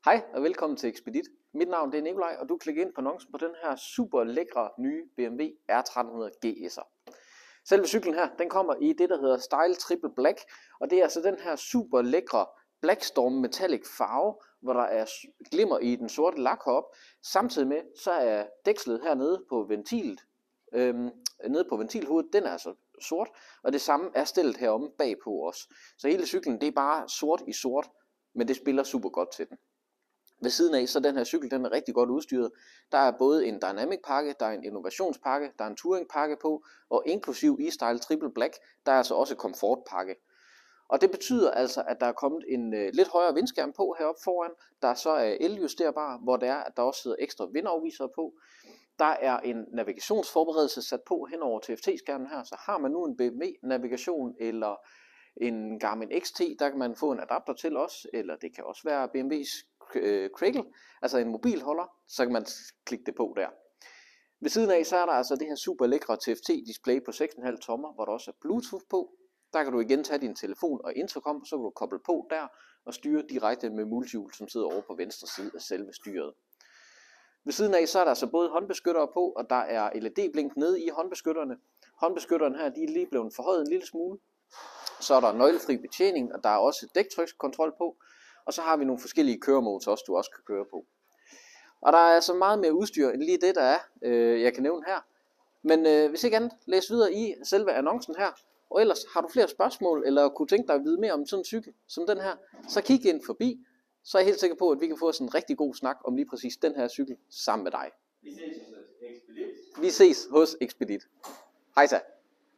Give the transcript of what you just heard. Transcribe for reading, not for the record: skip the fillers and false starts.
Hej og velkommen til Expedit. Mit navn er Nikolaj, og du klikker ind på annoncen på den her super lækre nye BMW R1300 GS'er. Selve cyklen her, den kommer i det, der hedder Style Triple Black, og det er altså den her super lækre Blackstorm Metallic farve, hvor der er glimmer i den sorte lak heroppe. Samtidig med, så er dækslet hernede på ventilet, nede på ventilhovedet, den er altså sort, og det samme er stillet heromme bagpå også. Så hele cyklen, det er bare sort i sort, men det spiller super godt til den. Ved siden af, så den her cykel, den er rigtig godt udstyret. Der er både en Dynamic pakke, der er en innovationspakke, der er en touring pakke på, og inklusiv e-Style Triple Black, der er altså også komfortpakke. Og det betyder altså, at der er kommet en lidt højere vindskærm på heroppe foran, der så er eljusterbar, hvor det er, at der også sidder ekstra vindafvisere på. Der er en navigationsforberedelse sat på hen over TFT-skærmen her, så har man nu en BMW-navigation eller en Garmin XT, der kan man få en adapter til også, eller det kan også være BMW's Cradle, altså en mobilholder, så kan man klikke det på der. Ved siden af, så er der altså det her super lækre TFT-display på 6,5 tommer, hvor der også er Bluetooth på. Der kan du igen tage din telefon og intercom, så kan du koble på der og styre direkte med multihjul, som sidder over på venstre side af selve styret. Ved siden af, så er der altså både håndbeskyttere på, og der er LED-blink nede i håndbeskytterne. Håndbeskytterne her, de er lige blevet forhøjet en lille smule. Så er der nøglefri betjening, og der er også dæktrykskontrol på. Og så har vi nogle forskellige køremodes også, du også kan køre på. Og der er altså meget mere udstyr end lige det, der er, jeg kan nævne her. Men hvis ikke andet, læs videre i selve annoncen her. Og ellers har du flere spørgsmål, eller kunne tænke dig at vide mere om sådan en cykel som den her, så kig ind forbi. Så er jeg helt sikker på, at vi kan få sådan en rigtig god snak om lige præcis den her cykel sammen med dig. Vi ses hos Expedit. Vi ses hos Expedit. Hej så.